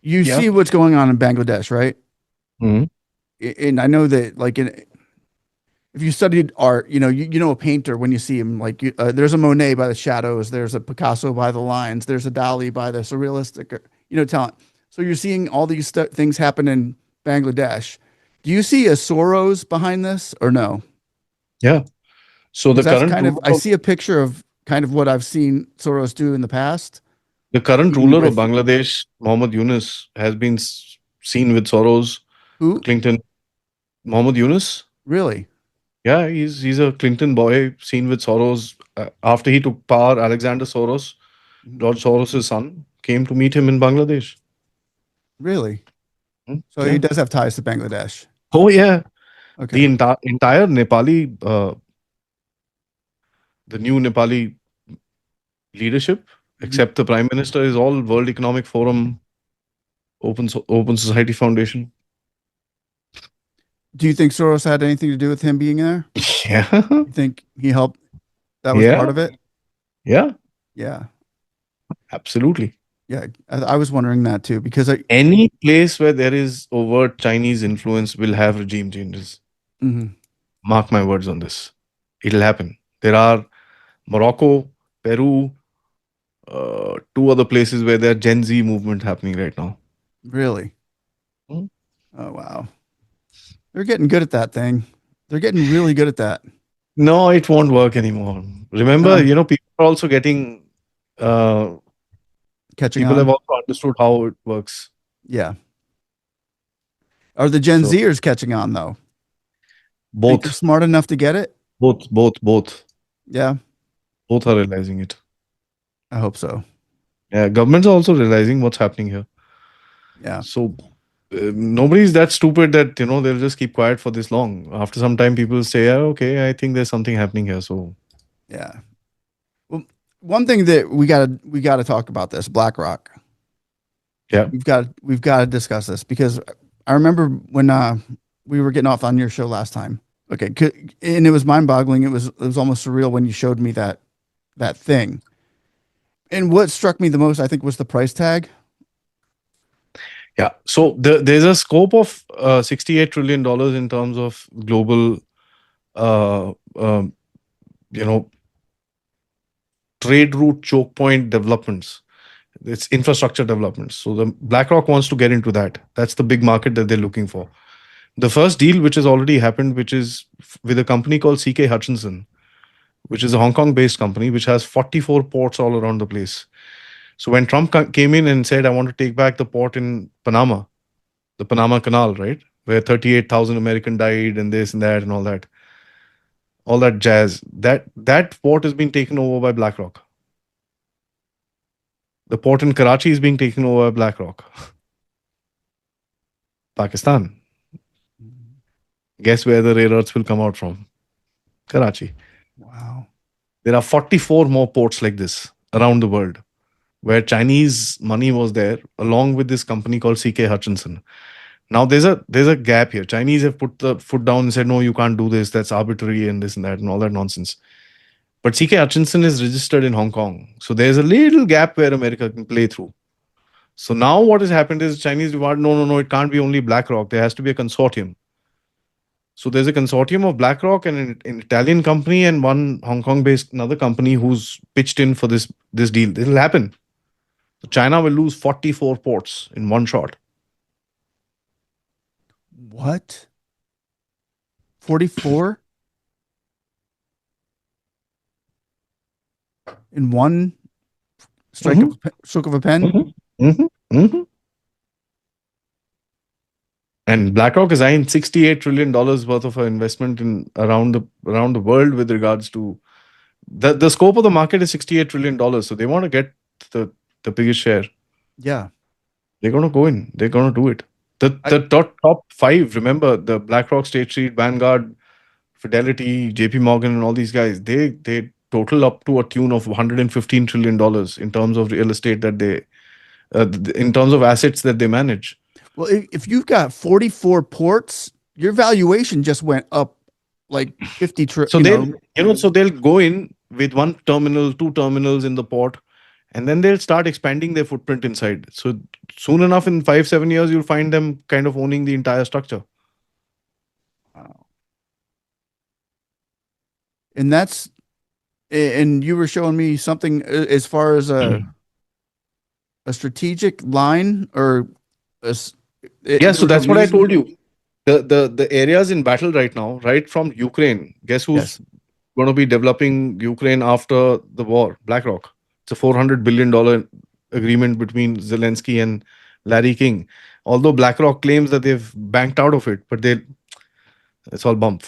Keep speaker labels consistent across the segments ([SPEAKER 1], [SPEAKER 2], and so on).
[SPEAKER 1] You
[SPEAKER 2] Yeah.
[SPEAKER 1] see what's going on in Bangladesh, right?
[SPEAKER 2] Hmm.
[SPEAKER 1] And I know that, like, if you studied art, you know a painter when you see him. Like, there's a Monet by the shadows, there's a Picasso by the lines, there's a Dali by the surrealistic, talent. So you're seeing all these things happen in Bangladesh. Do you see a Soros behind this or no?
[SPEAKER 2] Yeah. So
[SPEAKER 1] Because that's kind of, I see a picture of kind of what I've seen Soros do in the past,
[SPEAKER 2] the current
[SPEAKER 1] being
[SPEAKER 2] ruler of
[SPEAKER 1] with
[SPEAKER 2] Bangladesh, Mohammed Yunus, has been seen with Soros,
[SPEAKER 1] who?
[SPEAKER 2] Clinton. Mohammed Yunus.
[SPEAKER 1] Really?
[SPEAKER 2] Yeah, he's a Clinton boy seen with Soros. After he took power, Alexander Soros,
[SPEAKER 1] Mhm.
[SPEAKER 2] George Soros' son, came to meet him in Bangladesh.
[SPEAKER 1] Really? So he
[SPEAKER 2] Yeah.
[SPEAKER 1] does have ties to Bangladesh.
[SPEAKER 2] Oh yeah. The
[SPEAKER 1] Okay.
[SPEAKER 2] entire Nepali, the new Nepali leadership,
[SPEAKER 1] Mhm.
[SPEAKER 2] except the prime minister, is all World Economic Forum, Open Society Foundation.
[SPEAKER 1] Do you think Soros had anything to do with him being there?
[SPEAKER 2] Yeah.
[SPEAKER 1] You think he helped? That was part
[SPEAKER 2] Yeah.
[SPEAKER 1] of it?
[SPEAKER 2] Yeah.
[SPEAKER 1] Yeah.
[SPEAKER 2] Absolutely.
[SPEAKER 1] Yeah. I was wondering that too, because
[SPEAKER 2] Any place where there is overt Chinese influence will have regime changes.
[SPEAKER 1] mhm.
[SPEAKER 2] Mark my words on this. It'll happen. There are Morocco, Peru, two other places where there are Gen Z movement happening right now.
[SPEAKER 1] Really?
[SPEAKER 2] Hmm.
[SPEAKER 1] Oh, wow. They're getting good at that thing. They're getting really good at that.
[SPEAKER 2] No, it won't work anymore. Remember,
[SPEAKER 1] No,
[SPEAKER 2] people are also getting, uh,
[SPEAKER 1] catching
[SPEAKER 2] people have
[SPEAKER 1] on.
[SPEAKER 2] also understood how it works.
[SPEAKER 1] Yeah. Are the Gen
[SPEAKER 2] So
[SPEAKER 1] Zers catching on though? Think they're
[SPEAKER 2] both,
[SPEAKER 1] smart enough to get it?
[SPEAKER 2] both
[SPEAKER 1] Yeah,
[SPEAKER 2] are realizing it.
[SPEAKER 1] I hope so.
[SPEAKER 2] Yeah, governments are also realizing what's happening here.
[SPEAKER 1] Yeah.
[SPEAKER 2] So nobody's that stupid that they'll just keep quiet for this long. After some time, people say, "Yeah, okay, I think there's something happening here." So
[SPEAKER 1] Yeah. Well, one thing that we gotta talk about this BlackRock.
[SPEAKER 2] yeah,
[SPEAKER 1] We've got to discuss this because I remember when we were getting off on your show last time. Okay, and it was mind-boggling. It was almost surreal when you showed me that thing. And what struck me the most, I think, was the price tag.
[SPEAKER 2] yeah. So there's a scope of $68 trillion in terms of global, uh, um, you know, trade route choke point developments. It's infrastructure developments. So the BlackRock wants to get into that. That's the big market that they're looking for. The first deal, which has already happened, which is with a company called CK Hutchinson, which is a Hong Kong based company, which has 44 ports all around the place. So when Trump came in and said, I want to take back the port in Panama, the Panama Canal, right? Where 38,000 American died and this and that and all that jazz. That port is being taken over by BlackRock. The port in Karachi is being taken over by BlackRock. Pakistan. Guess where the rare earths will come out from? Karachi.
[SPEAKER 1] Wow.
[SPEAKER 2] There are 44 more ports like this around the world where Chinese money was there, along with this company called CK Hutchinson. Now there's a gap here. Chinese have put the foot down and said, no, you can't do this. That's arbitrary and this and that and all that nonsense. But CK Hutchinson is registered in Hong Kong. So there's a little gap where America can play through. So now what has happened is Chinese demand, no, it can't be only BlackRock. There has to be a consortium. So there's a consortium of BlackRock and an Italian company and one Hong Kong-based another company who's pitched in for this deal. It'll happen. So China will lose 44 ports in one shot.
[SPEAKER 1] What? 44 in one
[SPEAKER 2] Mm-hmm,
[SPEAKER 1] stroke of a pen?
[SPEAKER 2] mm-hmm, mm-hmm, mm-hmm. And BlackRock has signed $68 trillion worth of investment in around the world with regards to the scope of the market is $68 trillion. So they want to get the the biggest share.
[SPEAKER 1] Yeah.
[SPEAKER 2] They're going to go in. They're going to do it. The top five. Remember the BlackRock, State Street, Vanguard, Fidelity, JP Morgan, and all these guys. They total up to a tune of $115 trillion in terms of real estate that they, in terms of assets that they manage.
[SPEAKER 1] Well, if you've got 44 ports, your valuation just went up like 50
[SPEAKER 2] So they'll go in with one terminal, two terminals in the port, and then they'll start expanding their footprint inside. So soon enough, in 5, 7 years, you'll find them kind of owning the entire structure.
[SPEAKER 1] Wow. And and you were showing me something as far as a strategic line or
[SPEAKER 2] Yeah,
[SPEAKER 1] there
[SPEAKER 2] so
[SPEAKER 1] was a
[SPEAKER 2] that's what I told
[SPEAKER 1] reason.
[SPEAKER 2] you. The areas in battle right now, right from Ukraine. Guess who's
[SPEAKER 1] Yes.
[SPEAKER 2] going to be developing Ukraine after the war? BlackRock. It's a $400 billion agreement between Zelensky and Larry King. Although BlackRock claims that they've banked out of it, but it's all bump.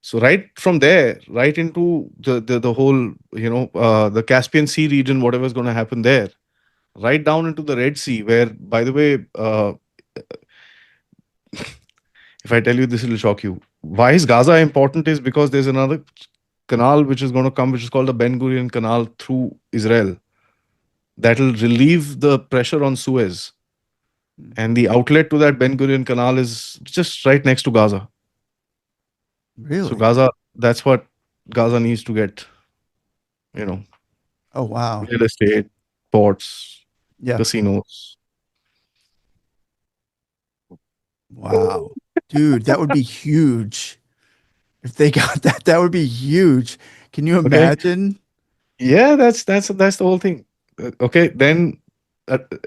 [SPEAKER 2] So right from there, right into the whole, the Caspian Sea region, whatever's going to happen there, right down into the Red Sea, where, by the way, if I tell you this, will shock you. Why is Gaza important is because there's another canal which is going to come, which is called the Ben Gurion Canal through Israel. That will relieve the pressure on Suez. And the outlet to that Ben Gurion Canal is just right next to Gaza. So
[SPEAKER 1] Really?
[SPEAKER 2] Gaza, that's what Gaza needs to get, you know,
[SPEAKER 1] Oh, wow.
[SPEAKER 2] real estate, ports,
[SPEAKER 1] Yeah.
[SPEAKER 2] casinos.
[SPEAKER 1] Wow. Dude, that would be huge. If they got that, that would be huge. Can you
[SPEAKER 2] Okay.
[SPEAKER 1] imagine?
[SPEAKER 2] Yeah, that's the whole thing. Okay, then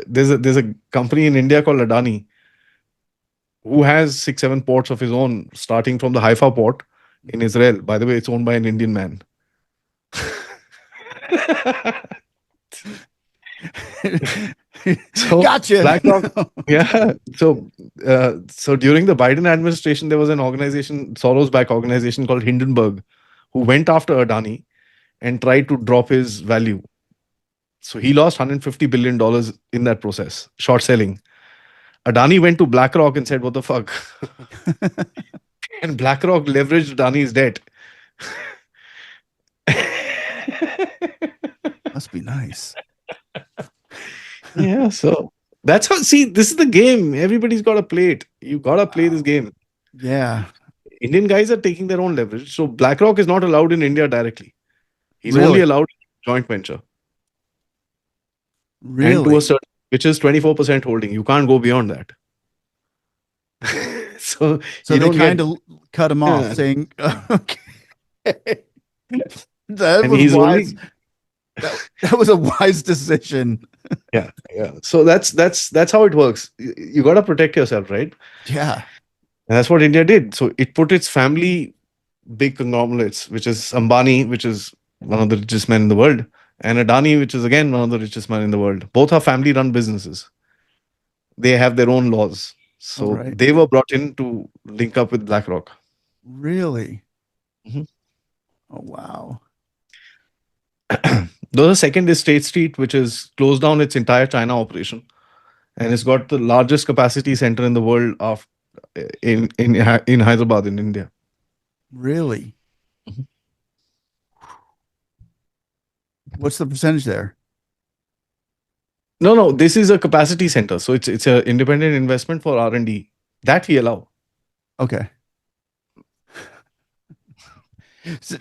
[SPEAKER 2] there's a company in India called Adani who has 6, 7 ports of his own, starting from the Haifa port in Israel. By the way, it's owned by an Indian man. So
[SPEAKER 1] Gotcha.
[SPEAKER 2] BlackRock, yeah. So during the Biden administration, there was an organization, Soros-backed organization called Hindenburg, who went after Adani and tried to drop his value. So he lost $150 billion in that process, short selling. Adani went to BlackRock and said, "What the fuck?" And BlackRock leveraged Adani's debt.
[SPEAKER 1] Must be nice.
[SPEAKER 2] Yeah, so that's how. See, this is the game. Everybody's got to play it. You got to play this game.
[SPEAKER 1] Yeah.
[SPEAKER 2] Indian guys are taking their own leverage. So BlackRock is not allowed in India directly. He's only
[SPEAKER 1] Really?
[SPEAKER 2] allowed joint venture and to a
[SPEAKER 1] Really?
[SPEAKER 2] certain, which is 24% holding. You can't go beyond that. So
[SPEAKER 1] So
[SPEAKER 2] you
[SPEAKER 1] they
[SPEAKER 2] don't get.
[SPEAKER 1] kind of cut him off,
[SPEAKER 2] Yeah.
[SPEAKER 1] saying, "Okay, that
[SPEAKER 2] And
[SPEAKER 1] was
[SPEAKER 2] he's
[SPEAKER 1] wise.
[SPEAKER 2] only.
[SPEAKER 1] That was a wise decision."
[SPEAKER 2] Yeah, yeah. So that's how it works. You got to protect yourself, right?
[SPEAKER 1] Yeah.
[SPEAKER 2] And that's what India did. So it put its family big conglomerates, which is Ambani, which is one of the richest men in the world, and Adani, which is again one of the richest men in the world. Both are family-run businesses. They have their own laws.
[SPEAKER 1] All
[SPEAKER 2] So
[SPEAKER 1] right.
[SPEAKER 2] they were brought in to link up with BlackRock.
[SPEAKER 1] Really?
[SPEAKER 2] Mhm.
[SPEAKER 1] Oh, wow.
[SPEAKER 2] The second is State Street, which has closed down its entire China operation, and it's got the largest capacity center in the world of in Hyderabad in India.
[SPEAKER 1] Really?
[SPEAKER 2] Mhm.
[SPEAKER 1] What's the percentage there?
[SPEAKER 2] No, no, this is a capacity center, so it's a independent investment for R&D that we allow.
[SPEAKER 1] Okay.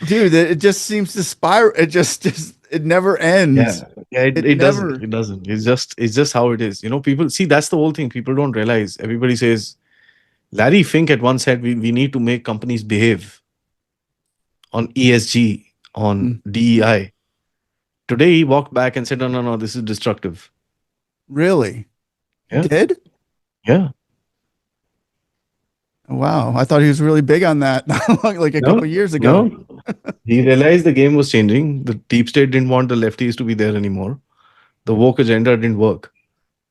[SPEAKER 1] Dude, it just seems to spiral. It never ends.
[SPEAKER 2] Yeah,
[SPEAKER 1] It
[SPEAKER 2] it doesn't.
[SPEAKER 1] never.
[SPEAKER 2] It doesn't. It's just how it is. People see that's the whole thing. People don't realize. Everybody says Larry Fink at once said we need to make companies behave on ESG, on
[SPEAKER 1] Mm,
[SPEAKER 2] DEI. Today he walked back and said, no, no, no, this is destructive.
[SPEAKER 1] really? He
[SPEAKER 2] Yeah,
[SPEAKER 1] did?
[SPEAKER 2] yeah.
[SPEAKER 1] Oh, wow. I thought he was really big on that like a
[SPEAKER 2] No,
[SPEAKER 1] couple years ago.
[SPEAKER 2] no. He realized the game was changing. The deep state didn't want the lefties to be there anymore. The woke agenda didn't work.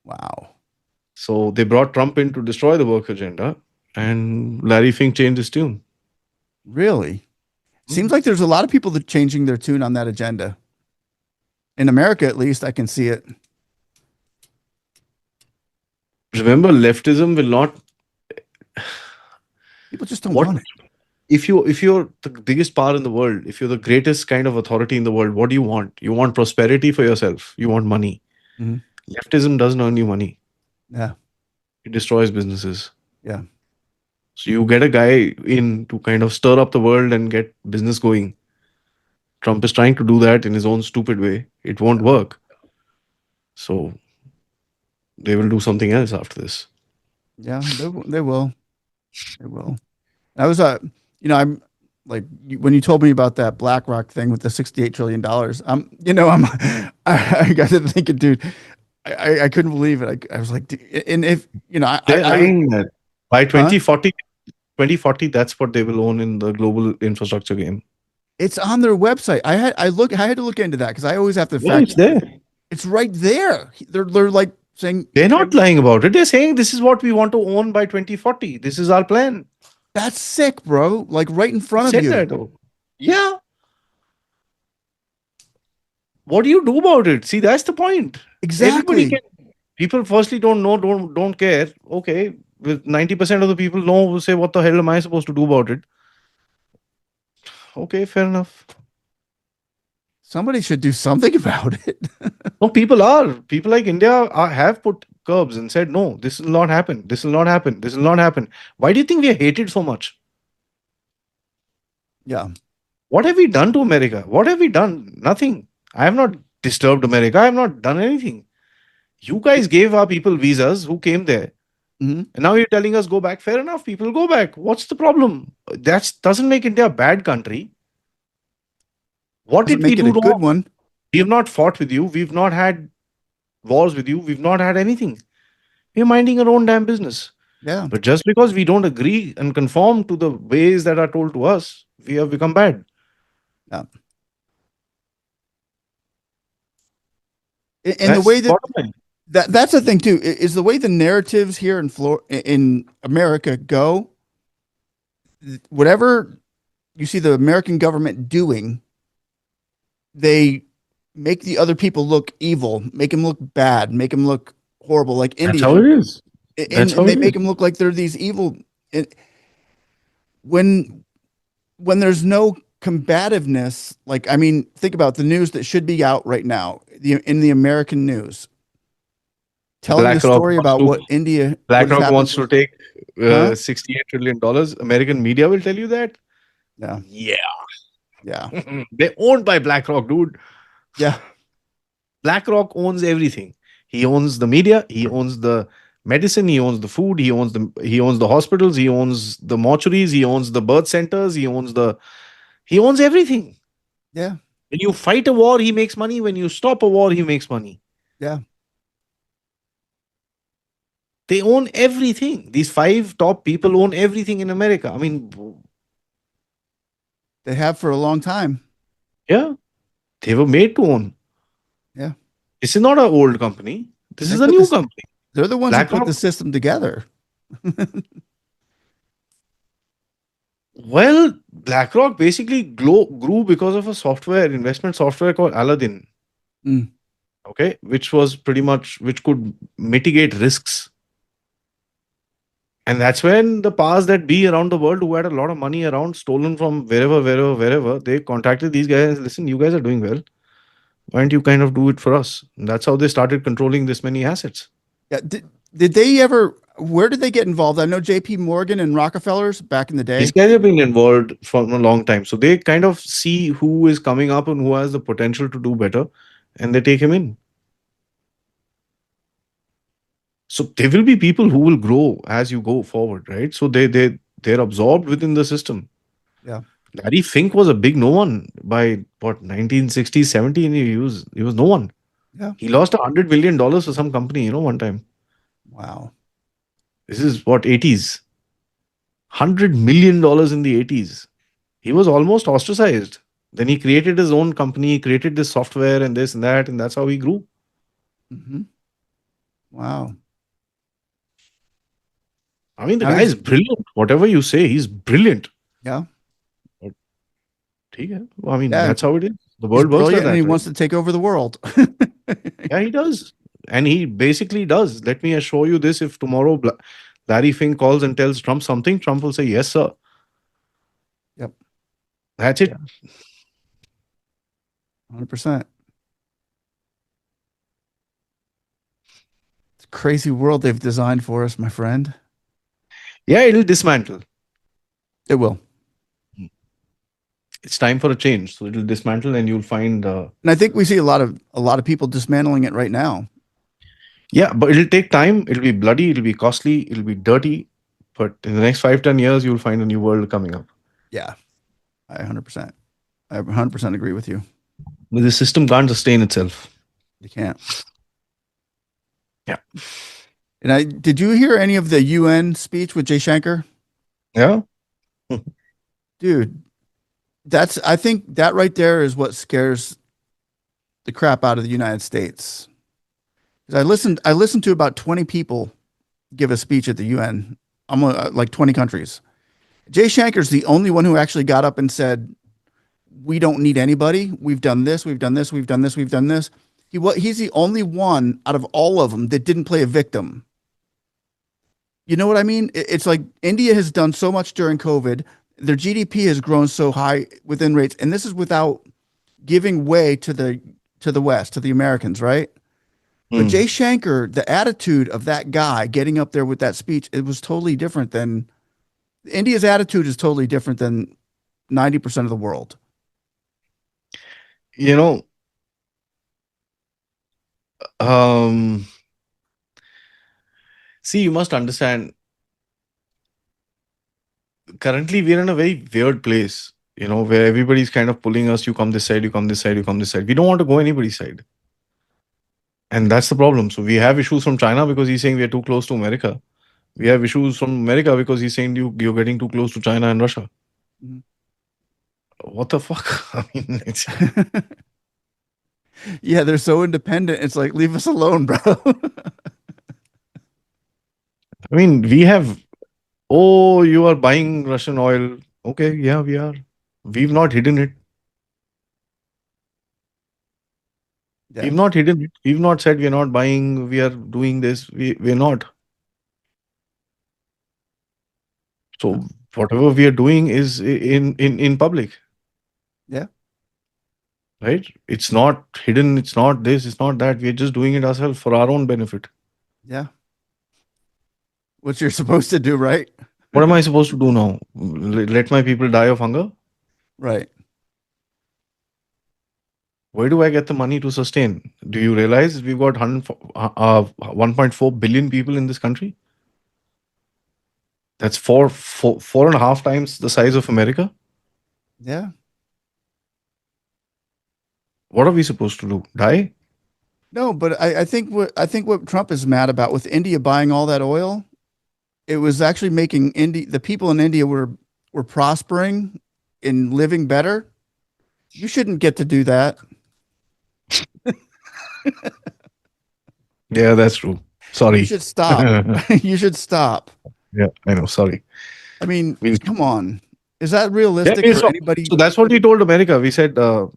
[SPEAKER 1] Wow.
[SPEAKER 2] So they brought Trump in to destroy the woke agenda, and Larry Fink changed his tune.
[SPEAKER 1] Really? Seems
[SPEAKER 2] Mhm.
[SPEAKER 1] like there's a lot of people that changing their tune on that agenda. In America, at least, I can see it.
[SPEAKER 2] Remember, leftism will not.
[SPEAKER 1] People just don't
[SPEAKER 2] What
[SPEAKER 1] want it.
[SPEAKER 2] if you're the biggest power in the world, if you're the greatest kind of authority in the world, what do you want? You want prosperity for yourself. You want money.
[SPEAKER 1] Mhm.
[SPEAKER 2] Leftism doesn't earn you money.
[SPEAKER 1] Yeah.
[SPEAKER 2] It destroys businesses.
[SPEAKER 1] Yeah.
[SPEAKER 2] So you get a guy in to kind of stir up the world and get business going. Trump is trying to do that in his own stupid way. It won't
[SPEAKER 1] Yeah.
[SPEAKER 2] work. So they will do something else after this.
[SPEAKER 1] Yeah, they will. They will. I was, I'm like when you told me about that BlackRock thing with the $68 trillion. I got to thinking, dude, I couldn't believe it. I was like, and if
[SPEAKER 2] They're lying that by
[SPEAKER 1] huh?
[SPEAKER 2] 2040, that's what they will own in the global infrastructure game.
[SPEAKER 1] It's on their website. I had to look into that because I always have to
[SPEAKER 2] Yeah,
[SPEAKER 1] fact
[SPEAKER 2] it's
[SPEAKER 1] check.
[SPEAKER 2] there.
[SPEAKER 1] It's right there. They're like saying
[SPEAKER 2] They're not lying about it. They're saying this is what we want to own by 2040. This is our plan.
[SPEAKER 1] that's sick, bro. Like right in front of
[SPEAKER 2] Said
[SPEAKER 1] you.
[SPEAKER 2] that. Oh. Yeah. What do you do about it? See, that's the point. Everybody
[SPEAKER 1] Exactly.
[SPEAKER 2] can. People firstly don't know, don't care. Okay, with 90% of the people know, will say, what the hell am I supposed to do about it? Okay, fair enough.
[SPEAKER 1] Somebody should do something about it.
[SPEAKER 2] No, people are. People like India have put curbs and said, no, this will not happen. This will not happen. This will not happen. Why do you think we are hated so much?
[SPEAKER 1] Yeah.
[SPEAKER 2] What have we done to America? What have we done? Nothing. I have not disturbed America. I have not done anything. You guys gave our people visas who came there.
[SPEAKER 1] Mhm.
[SPEAKER 2] And now you're telling us go back. Fair enough. People go back. What's the problem? That doesn't make India a bad country. What
[SPEAKER 1] Doesn't
[SPEAKER 2] did we
[SPEAKER 1] make it
[SPEAKER 2] do
[SPEAKER 1] a good
[SPEAKER 2] wrong?
[SPEAKER 1] one.
[SPEAKER 2] We have not fought with you. We've not had wars with you. We've not had anything. We're minding our own damn business.
[SPEAKER 1] Yeah.
[SPEAKER 2] But just because we don't agree and conform to the ways that are told to us, we have become bad.
[SPEAKER 1] Yeah. And the
[SPEAKER 2] That's
[SPEAKER 1] way that
[SPEAKER 2] bottom line.
[SPEAKER 1] that's the thing too, is the way the narratives here in America go, whatever you see the American government doing, they make the other people look evil, make them look bad, make them look horrible, like
[SPEAKER 2] That's
[SPEAKER 1] India.
[SPEAKER 2] how it is.
[SPEAKER 1] And,
[SPEAKER 2] That's how
[SPEAKER 1] and they
[SPEAKER 2] it
[SPEAKER 1] make
[SPEAKER 2] is.
[SPEAKER 1] them look like they're these evil. And when there's no combativeness, like I mean, think about the news that should be out right now, in the American news, telling the
[SPEAKER 2] BlackRock
[SPEAKER 1] story
[SPEAKER 2] wants
[SPEAKER 1] about
[SPEAKER 2] to
[SPEAKER 1] what has
[SPEAKER 2] BlackRock
[SPEAKER 1] happened.
[SPEAKER 2] wants to take
[SPEAKER 1] Huh?
[SPEAKER 2] $68 trillion. American media will tell you that.
[SPEAKER 1] Yeah.
[SPEAKER 2] Yeah.
[SPEAKER 1] Yeah.
[SPEAKER 2] They're owned by BlackRock, dude.
[SPEAKER 1] Yeah.
[SPEAKER 2] BlackRock owns everything. He owns the media, he owns the medicine, he owns the food, he owns the hospitals, he owns the mortuaries, he owns the birth centers, he owns everything.
[SPEAKER 1] Yeah.
[SPEAKER 2] When you fight a war, he makes money. When you stop a war, he makes money.
[SPEAKER 1] Yeah.
[SPEAKER 2] They own everything. These five top people own everything in America. I mean,
[SPEAKER 1] They have for a long time.
[SPEAKER 2] yeah, they were made to own.
[SPEAKER 1] Yeah.
[SPEAKER 2] This is not an old company. This
[SPEAKER 1] They
[SPEAKER 2] is a
[SPEAKER 1] put
[SPEAKER 2] new
[SPEAKER 1] this,
[SPEAKER 2] company.
[SPEAKER 1] they're the ones who put the
[SPEAKER 2] BlackRock.
[SPEAKER 1] system together.
[SPEAKER 2] Well, BlackRock basically grew because of a investment software called Aladdin.
[SPEAKER 1] Mm.
[SPEAKER 2] Okay, which could mitigate risks. And that's when the powers that be around the world who had a lot of money around, stolen from wherever, they contacted these guys. Listen, you guys are doing well. Why don't you kind of do it for us? And that's how they started controlling this many assets.
[SPEAKER 1] Yeah. Did they ever, where did they get involved? I know JP Morgan and Rockefellers back in the
[SPEAKER 2] These
[SPEAKER 1] day.
[SPEAKER 2] guys have been involved for a long time. So they kind of see who is coming up and who has the potential to do better, and they take him in. So there will be people who will grow as you go forward, right? So they're absorbed within the system.
[SPEAKER 1] Yeah.
[SPEAKER 2] Larry Fink was a big no one by what 1960s, 70s. He was no one.
[SPEAKER 1] Yeah.
[SPEAKER 2] He lost $100 million for some company, one time.
[SPEAKER 1] Wow.
[SPEAKER 2] This is what 80s. $100 million in the 80s. He was almost ostracized. Then he created his own company, created this software and this and that, and that's how he grew.
[SPEAKER 1] Mm-hmm. Wow.
[SPEAKER 2] I mean, the
[SPEAKER 1] Now
[SPEAKER 2] guy is brilliant. Whatever you say, he's brilliant.
[SPEAKER 1] yeah.
[SPEAKER 2] But, I mean,
[SPEAKER 1] Yeah.
[SPEAKER 2] that's how it is. The
[SPEAKER 1] He's
[SPEAKER 2] world works like
[SPEAKER 1] brilliant and he
[SPEAKER 2] that, right?
[SPEAKER 1] wants to take over the world.
[SPEAKER 2] Yeah, he does. And he basically does. Let me assure you this, if tomorrow Larry Fink calls and tells Trump something, Trump will say, yes, sir.
[SPEAKER 1] Yep.
[SPEAKER 2] That's it.
[SPEAKER 1] Yeah. 100%. It's a crazy world they've designed for us, my friend.
[SPEAKER 2] Yeah, it'll dismantle.
[SPEAKER 1] It will.
[SPEAKER 2] It's time for a change. So it'll dismantle and you'll find
[SPEAKER 1] And I think we see a lot of people dismantling it right now.
[SPEAKER 2] Yeah, but it'll take time. It'll be bloody. It'll be costly. It'll be dirty. But in the next 5, 10 years, you'll find a new world coming up.
[SPEAKER 1] Yeah, I 100%. I 100% agree with you.
[SPEAKER 2] But the system can't sustain itself.
[SPEAKER 1] You can't.
[SPEAKER 2] Yeah.
[SPEAKER 1] And did you hear any of the UN speech with Jay Shankar?
[SPEAKER 2] Yeah.
[SPEAKER 1] Dude, I think that right there is what scares the crap out of the United States. 'Cause I listened to about 20 people give a speech at the UN. I'm like 20 countries. Jay Shankar's the only one who actually got up and said, "We don't need anybody. We've done this. We've done this. We've done this. We've done this." He's the only one out of all of them that didn't play a victim. You know what I mean? It's like India has done so much during COVID. Their GDP has grown so high within rates, and this is without giving way to the West, to the Americans, right? But Jay Shankar, the attitude of that guy getting up there with that speech, it was totally different than India's attitude is totally different than 90% of the world.
[SPEAKER 2] You know, see, you must understand, currently we're in a very weird place, where everybody's kind of pulling us, you come this side, you come this side, you come this side. We don't want to go anybody's side. And that's the problem. So we have issues from China because he's saying we are too close to America. We have issues from America because he's saying you're getting too close to China and Russia.
[SPEAKER 1] Mhm.
[SPEAKER 2] What the fuck? I mean,
[SPEAKER 1] Yeah, they're so independent. It's like, leave us alone, bro.
[SPEAKER 2] we have, oh, you are buying Russian oil. Okay, yeah, we are. We've not hidden it.
[SPEAKER 1] Yeah.
[SPEAKER 2] We've not hidden it. We've not said we're not buying, we are doing this. We're not. So whatever we are doing is in public.
[SPEAKER 1] Yeah.
[SPEAKER 2] Right? It's not hidden. It's not this. It's not that. We're just doing it ourselves for our own benefit.
[SPEAKER 1] Yeah. What you're supposed to do, right?
[SPEAKER 2] What am I supposed to do now? Let my people die of hunger?
[SPEAKER 1] Right.
[SPEAKER 2] Where do I get the money to sustain? Do you realize we've got 1.4 billion people in this country? That's four and a half times the size of America.
[SPEAKER 1] Yeah.
[SPEAKER 2] What are we supposed to do? Die?
[SPEAKER 1] No, but I think what Trump is mad about with India buying all that oil, it was actually making the people in India were prospering and living better. You shouldn't get to do that.
[SPEAKER 2] Yeah, that's true. Sorry.
[SPEAKER 1] You should stop. You should stop.
[SPEAKER 2] Yeah, I know. Sorry.
[SPEAKER 1] I mean, come on. Is that realistic
[SPEAKER 2] Yeah,
[SPEAKER 1] for anybody?
[SPEAKER 2] so that's what we told America. We said, you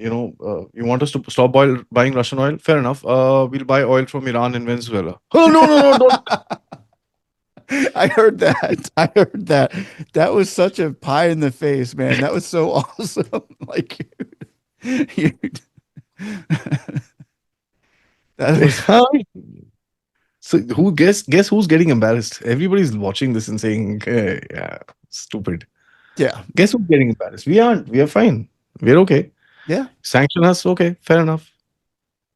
[SPEAKER 2] want us to stop buying Russian oil? Fair enough. We'll buy oil from Iran and Venezuela. Oh, no, don't.
[SPEAKER 1] I heard that. I heard that. That was such a pie in the face, man. That was so awesome. Like, that was,
[SPEAKER 2] So guess who's getting embarrassed? Everybody's watching this and saying, yeah, stupid.
[SPEAKER 1] yeah.
[SPEAKER 2] Guess who's getting embarrassed? We aren't. We are fine. We're okay.
[SPEAKER 1] Yeah.
[SPEAKER 2] Sanction us. Okay, fair enough.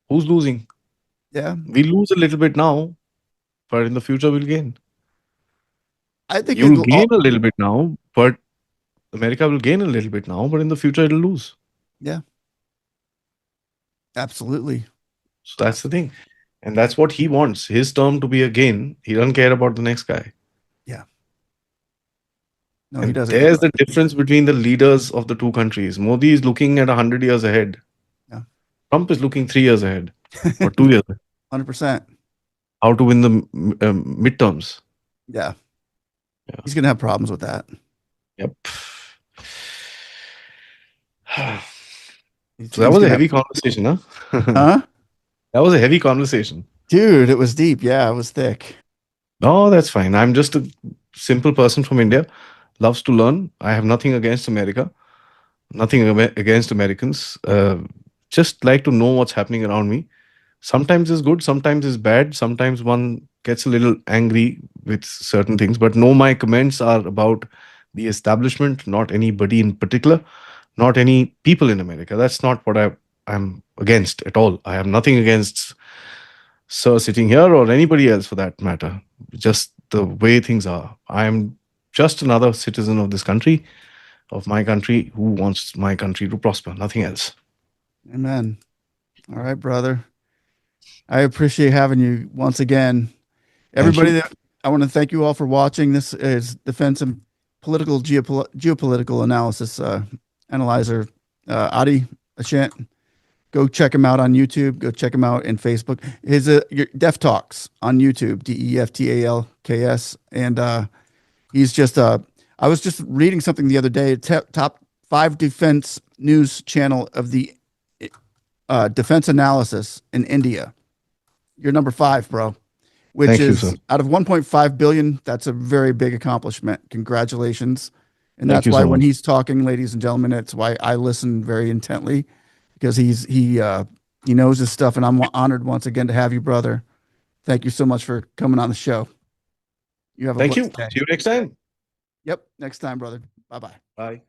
[SPEAKER 2] Who's losing?
[SPEAKER 1] Yeah.
[SPEAKER 2] We lose a little bit now, but in the future we'll gain.
[SPEAKER 1] I think
[SPEAKER 2] You'll gain a little bit now, but America will gain a little bit now, but in the future it'll lose.
[SPEAKER 1] Yeah. Absolutely.
[SPEAKER 2] So that's the thing. And that's what he wants. His term to be a gain. He doesn't care about the next guy.
[SPEAKER 1] Yeah. No,
[SPEAKER 2] And
[SPEAKER 1] he doesn't.
[SPEAKER 2] there's the difference between the leaders of the two countries. Modi is looking at 100 years ahead.
[SPEAKER 1] Yeah.
[SPEAKER 2] Trump is looking 3 years ahead or 2 years ahead.
[SPEAKER 1] 100%.
[SPEAKER 2] How to win the midterms.
[SPEAKER 1] Yeah. He's going to have problems with that.
[SPEAKER 2] Yep. So that was a heavy conversation, huh?
[SPEAKER 1] Huh?
[SPEAKER 2] That was a heavy conversation.
[SPEAKER 1] Dude, it was deep. Yeah, it was thick.
[SPEAKER 2] No, that's fine. I'm just a simple person from India. Loves to learn. I have nothing against America. Nothing against Americans. Just like to know what's happening around me. Sometimes it's good. Sometimes it's bad. Sometimes one gets a little angry with certain things. But no, my comments are about the establishment, not anybody in particular, not any people in America. That's not what I'm against at all. I have nothing against sir sitting here or anybody else for that matter. Just the way things are. I'm just another citizen of this country, of my country, who wants my country to prosper, nothing else.
[SPEAKER 1] Amen. All right, brother. I appreciate having you once again. Everybody,
[SPEAKER 2] you.
[SPEAKER 1] I want to thank you all for watching. This is Defense and Political Geopolitical Analysis Analyzer, Aadi, Achint. Go check him out on YouTube. Go check him out in Facebook. His your Def Talks on YouTube, DEFTALKS, and he's just I was just reading something the other day. Top 5 defense news channel of the defense analysis in India. You're number 5, bro. Which
[SPEAKER 2] Thank you,
[SPEAKER 1] is
[SPEAKER 2] sir.
[SPEAKER 1] out of 1.5 billion. That's a very big accomplishment. Congratulations. And
[SPEAKER 2] Thank
[SPEAKER 1] that's
[SPEAKER 2] you
[SPEAKER 1] why
[SPEAKER 2] so
[SPEAKER 1] when
[SPEAKER 2] much.
[SPEAKER 1] he's talking, ladies and gentlemen, it's why I listen very intently, because he knows his stuff, and I'm honored once again to have you, brother. Thank you so much for coming on the show. You have a
[SPEAKER 2] Thank you.
[SPEAKER 1] blessed day.
[SPEAKER 2] See you next time.
[SPEAKER 1] Yep, next time, brother. Bye-bye.
[SPEAKER 2] Bye.